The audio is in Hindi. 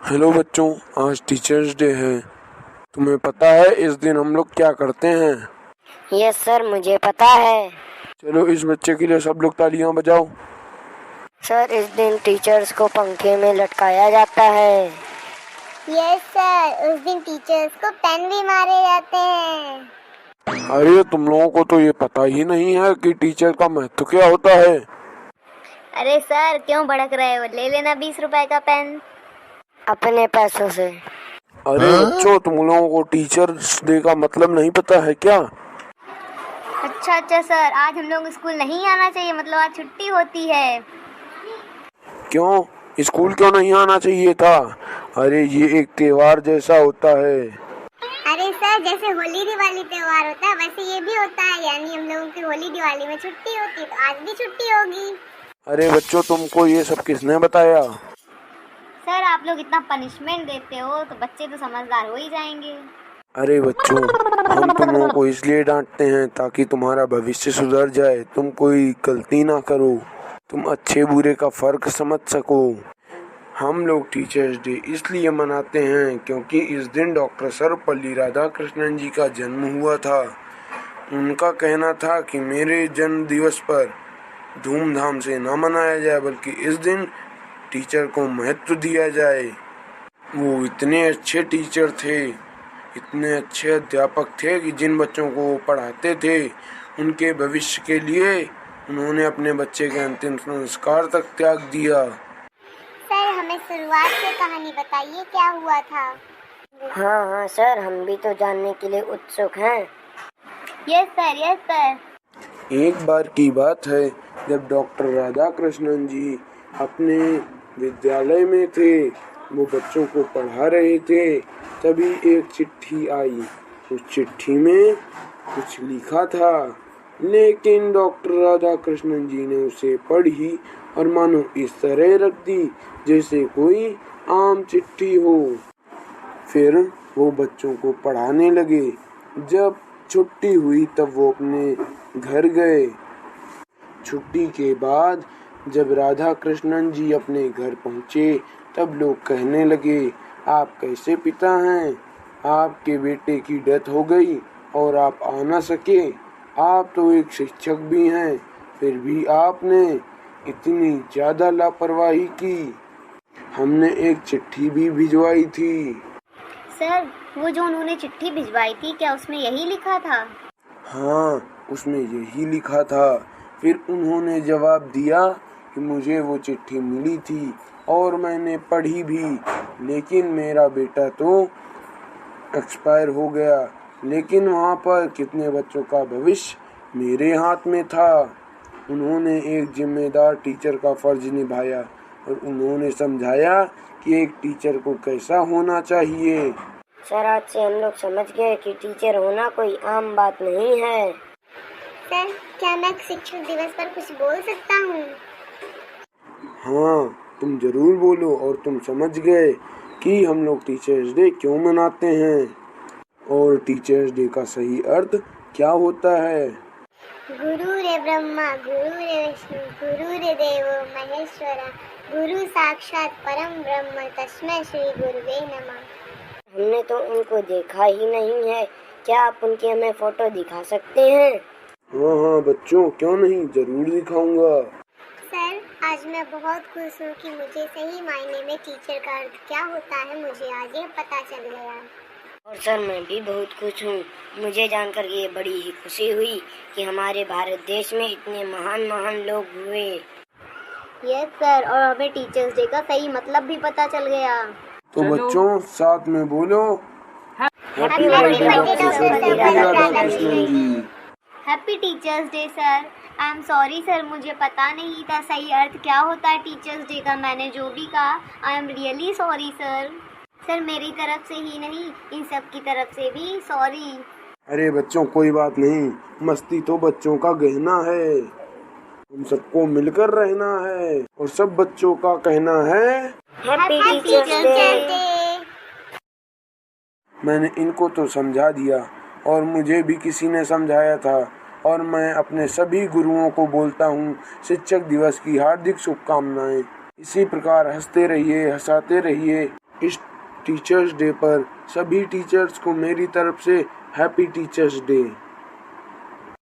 हेलो बच्चों, आज टीचर्स डे है। तुम्हें पता है इस दिन हम लोग क्या करते हैं? यस सर, मुझे पता है। चलो इस बच्चे के लिए सब लोग तालियां बजाओ। सर, इस दिन टीचर्स को पंखे में लटकाया जाता है। यस सर, उस दिन टीचर्स को पेन भी मारे जाते हैं। अरे तुम लोगों को तो ये पता ही नहीं है कि टीचर का महत्व क्या होता है। अरे सर, क्यों भड़क रहे हो? ले लेना 20 रुपए का पेन अपने पैसों से। अरे बच्चों, तुम लोगों को टीचर्स डे का मतलब नहीं पता है क्या? अच्छा सर, आज हम लोग स्कूल नहीं आना चाहिए, मतलब आज छुट्टी होती है। क्यों? स्कूल क्यों नहीं आना चाहिए था? अरे ये एक त्योहार जैसा होता है। अरे सर, जैसे होली दिवाली त्योहार होता है वैसे ये भी होता है, यानी हम लोगों की होली दिवाली में छुट्टी होती है तो आज भी छुट्टी होगी। अरे बच्चों, तुमको ये सब किसने बताया? सर, आप लोग इतना पनिशमेंट देते हो तो बच्चे तो समझदार हो ही जाएंगे। अरे बच्चों, हम तुम लोगों को इसलिए डांटते हैं ताकि तुम्हारा भविष्य सुधर जाए, तुम कोई गलती ना करो, तुम अच्छे बुरे का फर्क समझ सको। हम लोग टीचर्स डे इसलिए मनाते हैं क्योंकि इस दिन डॉक्टर सर्वपल्ली राधाकृष्णन जी का जन्म हुआ था। उनका कहना था कि मेरे जन्म दिवस पर धूमधाम से ना मनाया जाए बल्कि इस दिन टीचर को महत्व दिया जाए। वो इतने अच्छे टीचर थे, इतने अच्छे अध्यापक थे कि जिन बच्चों को वो पढ़ाते थे उनके भविष्य के लिए उन्होंने अपने बच्चे के अंतिम संस्कार तक त्याग दिया। सर, हमें शुरुआत से कहानी बताइए, क्या हुआ था? हाँ सर, हम भी तो जानने के लिए उत्सुक हैं। Yes sir. एक बार की बात है, जब डॉक्टर राधाकृष्णन जी अपने विद्यालय में थे, वो बच्चों को पढ़ा रहे थे, तभी एक चिट्ठी आई। उस चिट्ठी में कुछ लिखा था, लेकिन डॉक्टर राधाकृष्णन जी ने उसे पढ़ी और मानो इस तरह रख दी जैसे कोई आम चिट्ठी हो। फिर वो बच्चों को पढ़ाने लगे। जब छुट्टी हुई तब वो अपने घर गए। छुट्टी के बाद जब राधा कृष्णन जी अपने घर पहुँचे तब लोग कहने लगे, आप कैसे पिता हैं? आपके बेटे की डेथ हो गई और आप आ ना सके। आप तो एक शिक्षक भी हैं, फिर भी आपने इतनी ज़्यादा लापरवाही की। हमने एक चिट्ठी भी भिजवाई थी। सर, वो जो उन्होंने चिट्ठी भिजवाई थी, क्या उसमें यही लिखा था? हाँ, उसमें यही लिखा था। फिर उन्होंने जवाब दिया कि मुझे वो चिट्ठी मिली थी और मैंने पढ़ी भी, लेकिन मेरा बेटा तो एक्सपायर हो गया। लेकिन वहाँ पर कितने बच्चों का भविष्य मेरे हाथ में था। उन्होंने एक जिम्मेदार टीचर का फर्ज निभाया और उन्होंने समझाया कि एक टीचर को कैसा होना चाहिए। सर, आज से हम लोग समझ गए कि टीचर होना कोई आम बात नहीं है। सर, क्या मैं शिक्षक दिवस पर कुछ बोल सकता हूँ? हाँ, तुम जरूर बोलो। और तुम समझ गए कि हम लोग टीचर्स डे क्यों मनाते हैं और टीचर्स डे का सही अर्थ क्या होता है। गुरुरे ब्रह्मा गुरुरे विष्णु गुरुरे देवो महेश्वरा, गुरु साक्षात परम ब्रह्म तस्मै श्री गुरुवे नमः। हमने तो उनको देखा ही नहीं है, क्या आप उनकी हमें फोटो दिखा सकते हैं? हाँ बच्चों, क्यों नहीं, जरूर दिखाऊंगा। सर, आज मैं बहुत खुश हूँ कि मुझे सही मायने में टीचर का अर्थ क्या होता है मुझे आज ये पता चल गया। और सर, मैं भी बहुत खुश हूँ। मुझे जानकर ये बड़ी ही खुशी हुई कि हमारे भारत देश में इतने महान लोग हुए। यस सर, और हमें टीचर्स डे का सही मतलब भी पता चल गया। तो बच्चों साथ में बोलो, happy birthday doctor Sarvepalli Radhakrishnan ji. Happy teachers day sir. I am sorry sir, मुझे पता नहीं था सही अर्थ क्या होता है टीचर्स डे का। मैंने जो भी कहा, I am really sorry sir. Sir, मेरी तरफ से ही नहीं, इन सब की तरफ से भी सॉरी। अरे बच्चों, कोई बात नहीं, मस्ती तो बच्चों का गहना है। हम सबको मिलकर रहना है और सब बच्चों का कहना है हैप्पी टीचर्स डे। मैंने इनको तो समझा दिया और मुझे भी किसी ने समझाया था और मैं अपने सभी गुरुओं को बोलता हूँ शिक्षक दिवस की हार्दिक शुभकामनाएं। इसी प्रकार हंसते रहिए, हंसाते रहिए इस टीचर्स डे पर सभी टीचर्स को मेरी तरफ से हैप्पी टीचर्स डे।